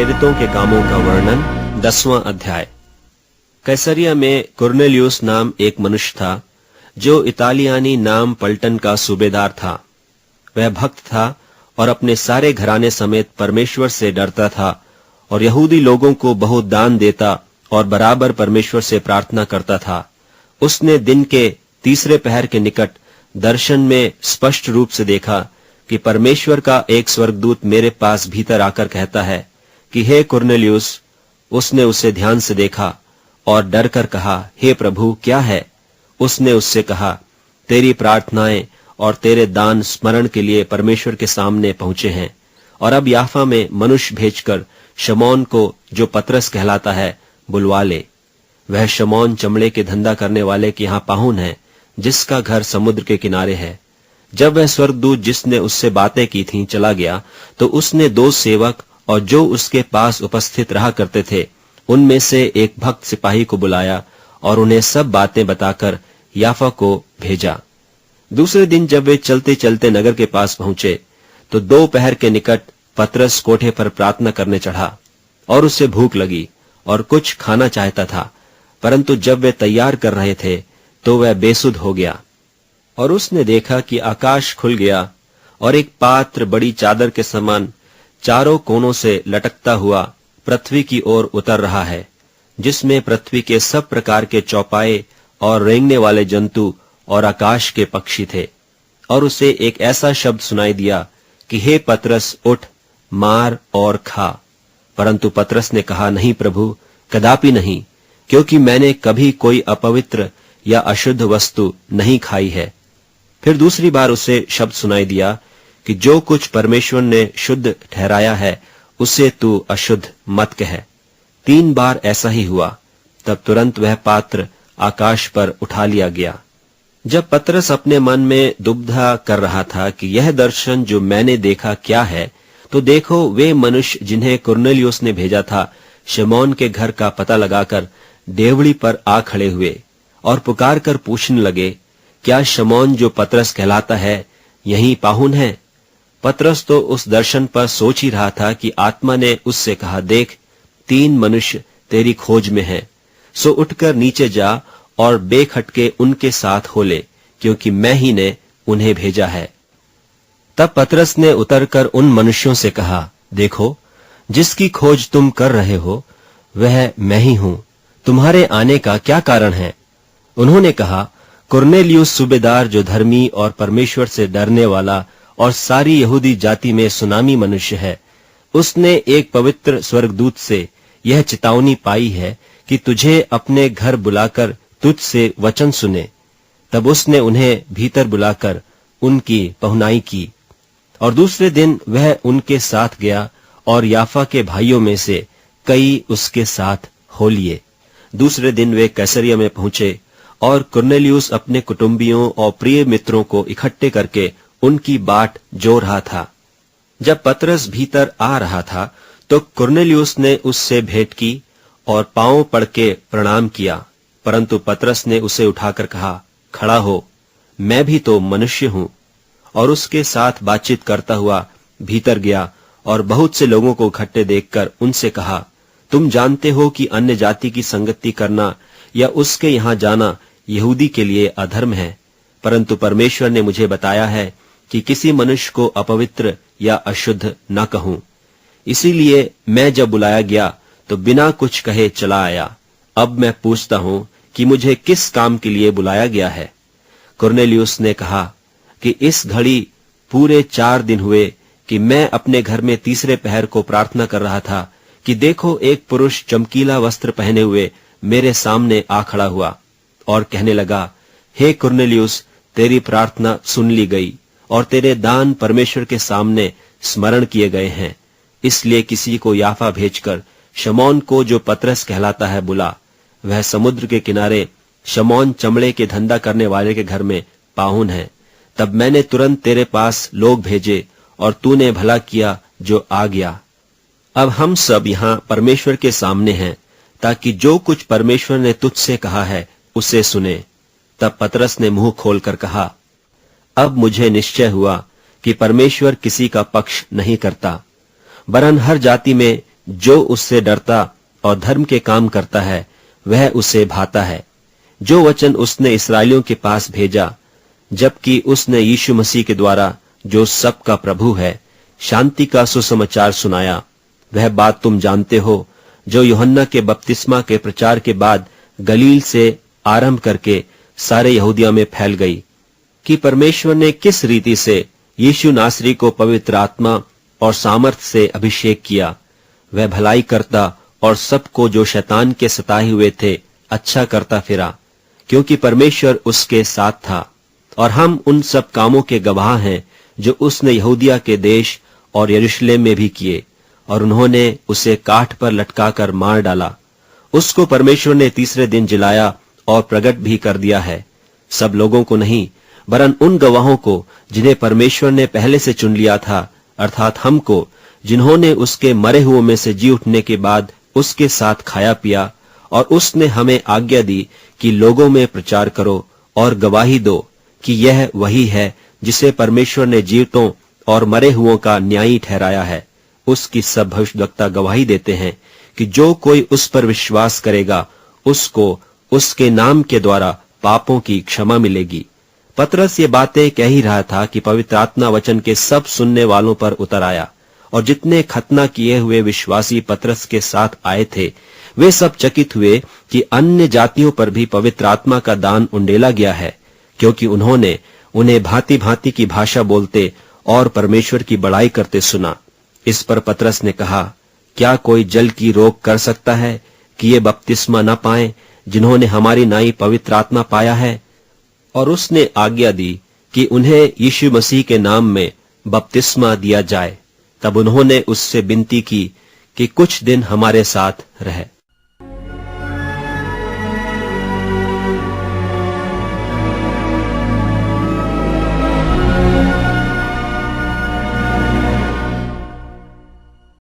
प्रेरितों के कामों का वर्णन 10वां अध्याय। कैसरिया में कुरनेलियुस नाम एक मनुष्य था जो इतालियानी नाम पलटन का सूबेदार था। वह भक्त था और अपने सारे घराने समेत परमेश्वर से डरता था और यहूदी लोगों को बहुत दान देता और बराबर परमेश्वर से प्रार्थना करता था। उसने दिन के तीसरे पहर के निकट दर्शन में स्पष्ट रूप से देखा कि परमेश्वर का एक स्वर्गदूत मेरे पास भीतर आकर कहता है कि हे कुरनेलियुस। उसने उसे ध्यान से देखा और डर कर कहा, हे प्रभु, क्या है? उसने उससे कहा, तेरी प्रार्थनाएं और तेरे दान स्मरण के लिए परमेश्वर के सामने पहुंचे हैं, और अब याफा में मनुष्य भेजकर शमौन को, जो पतरस कहलाता है, बुलवा ले। वह शमौन चमड़े के धंधा करने वाले के यहाँ पाहुन है, जिसका घर समुद्र के किनारे है। जब वह स्वर्गदूत जिसने उससे बातें की थीं चला गया, तो उसने 2 सेवक और जो उसके पास उपस्थित रहा करते थे उनमें से एक भक्त सिपाही को बुलाया और उन्हें सब बातें बताकर याफा को भेजा। दूसरे दिन जब वे चलते चलते नगर के पास पहुंचे, तो 2 पहर के निकट पतरस कोठे पर प्रार्थना करने चढ़ा और उसे भूख लगी और कुछ खाना चाहता था, परंतु जब वे तैयार कर रहे थे तो वह बेसुध हो गया। और उसने देखा कि आकाश खुल गया और एक पात्र बड़ी चादर के समान चारों कोनों से लटकता हुआ पृथ्वी की ओर उतर रहा है, जिसमें पृथ्वी के सब प्रकार के चौपाए और रेंगने वाले जंतु और आकाश के पक्षी थे। और उसे एक ऐसा शब्द सुनाई दिया कि हे पतरस, उठ, मार और खा। परंतु पतरस ने कहा, नहीं प्रभु, कदापि नहीं, क्योंकि मैंने कभी कोई अपवित्र या अशुद्ध वस्तु नहीं खाई है। फिर दूसरी बार उसे शब्द सुनाई दिया कि जो कुछ परमेश्वर ने शुद्ध ठहराया है उसे तू अशुद्ध मत कह। 3 बार ऐसा ही हुआ। तब तुरंत वह पात्र आकाश पर उठा लिया गया। जब पतरस अपने मन में दुविधा कर रहा था कि यह दर्शन जो मैंने देखा क्या है, तो देखो, वे मनुष्य जिन्हें कुरनेलियुस ने भेजा था शमौन के घर का पता लगाकर डेवढ़ी पर आ खड़े हुए और पुकार कर पूछने लगे, क्या शमौन जो पतरस कहलाता है यहीं पाहुन है? पतरस तो उस दर्शन पर सोच ही रहा था कि आत्मा ने उससे कहा, देख, 3 मनुष्य तेरी खोज में हैं, सो उठकर नीचे जा और बेखटके उनके साथ हो ले, क्योंकि मैं ही ने उन्हें भेजा है। तब पतरस ने उतरकर उन मनुष्यों से कहा, देखो, जिसकी खोज तुम कर रहे हो वह मैं ही हूं। तुम्हारे आने का क्या कारण है? उन्होंने कहा, कुरनेलियुस सूबेदार, जो धर्मी और परमेश्वर से डरने वाला और सारी यहूदी जाति में सुनामी मनुष्य है, उसने एक पवित्र स्वर्गदूत से यह चेतावनी पाई है कि तुझे अपने घर बुलाकर तुझसे वचन सुने। तब उसने उन्हें भीतर बुलाकर उनकी पहुनाई की और दूसरे दिन वह उनके साथ गया और याफा के भाइयों में से कई उसके साथ हो लिए। दूसरे दिन वे कैसरिया में पहुंचे और कुरनेलियुस अपने कुटुंबियों और प्रिय मित्रों को इकट्ठे करके उनकी बाट जो रहा था। जब पतरस भीतर आ रहा था तो कुरनेलियुस ने उससे भेंट की और पांव पड़ के प्रणाम किया, परंतु पतरस ने उसे उठाकर कहा, खड़ा हो, मैं भी तो मनुष्य हूं। और उसके साथ बातचीत करता हुआ भीतर गया और बहुत से लोगों को इकट्ठे देखकर उनसे कहा, तुम जानते हो कि अन्य जाति की संगति करना या उसके यहां जाना यहूदी के लिए अधर्म है, परंतु परमेश्वर ने मुझे बताया है कि किसी मनुष्य को अपवित्र या अशुद्ध न कहूं। इसीलिए मैं जब बुलाया गया तो बिना कुछ कहे चला आया। अब मैं पूछता हूं कि मुझे किस काम के लिए बुलाया गया है? कुरनेलियुस ने कहा कि इस घड़ी पूरे 4 दिन हुए कि मैं अपने घर में तीसरे पहर को प्रार्थना कर रहा था कि देखो, एक पुरुष चमकीला वस्त्र पहने हुए मेरे सामने आ खड़ा हुआ और कहने लगा, हे कुरनेलियुस, तेरी प्रार्थना सुन ली गई और तेरे दान परमेश्वर के सामने स्मरण किए गए हैं। इसलिए किसी को याफा भेजकर शमौन को, जो पतरस कहलाता है, बुला। वह समुद्र के किनारे शमौन चमड़े के धंधा करने वाले के घर में पाहुन है। तब मैंने तुरंत तेरे पास लोग भेजे और तूने भला किया जो आ गया। अब हम सब यहाँ परमेश्वर के सामने हैं, ताकि जो कुछ परमेश्वर ने तुझसे कहा है उसे सुने। तब पतरस ने मुंह खोलकर कहा, अब मुझे निश्चय हुआ कि परमेश्वर किसी का पक्ष नहीं करता, वरन हर जाति में जो उससे डरता और धर्म के काम करता है वह उसे भाता है। जो वचन उसने इस्राएलियों के पास भेजा, जबकि उसने यीशु मसीह के द्वारा, जो सबका प्रभु है, शांति का सुसमाचार सुनाया, वह बात तुम जानते हो, जो यूहन्ना के बपतिस्मा के प्रचार के बाद गलील से आरंभ करके सारे यहूदिया में फैल गई, कि परमेश्वर ने किस रीति से यीशु नासरी को पवित्र आत्मा और सामर्थ्य से अभिषेक किया। वह भलाई करता और सबको जो शैतान के सताए हुए थे अच्छा करता फिरा, क्योंकि परमेश्वर उसके साथ था। और हम उन सब कामों के गवाह हैं जो उसने यहूदिया के देश और यरूशलेम में भी किए, और उन्होंने उसे काठ पर लटकाकर मार डाला। उसको परमेश्वर ने तीसरे दिन जिलाया और प्रकट भी कर दिया है, सब लोगों को नहीं, वरन उन गवाहों को जिन्हें परमेश्वर ने पहले से चुन लिया था, अर्थात हमको, जिन्होंने उसके मरे हुओं में से जी उठने के बाद उसके साथ खाया पिया। और उसने हमें आज्ञा दी कि लोगों में प्रचार करो और गवाही दो कि यह वही है जिसे परमेश्वर ने जीवितों और मरे हुओं का न्यायी ठहराया है। उसकी सब भविष्यद्वक्ता गवाही देते हैं कि जो कोई उस पर विश्वास करेगा उसको उसके नाम के द्वारा पापों की क्षमा मिलेगी। पतरस ये बातें कह ही रहा था कि पवित्र आत्मा वचन के सब सुनने वालों पर उतर आया, और जितने खतना किए हुए विश्वासी पतरस के साथ आए थे वे सब चकित हुए कि अन्य जातियों पर भी पवित्र आत्मा का दान उंडेला गया है, क्योंकि उन्होंने उन्हें भांति भांति की भाषा बोलते और परमेश्वर की बड़ाई करते सुना। इस पर पतरस ने कहा, क्या कोई जल की रोक कर सकता है कि ये बपतिस्मा न पाएं जिन्होंने हमारी नाई पवित्र आत्मा पाया है? और उसने आज्ञा दी कि उन्हें यीशु मसीह के नाम में बपतिस्मा दिया जाए। तब उन्होंने उससे विनती की कि कुछ दिन हमारे साथ रहे।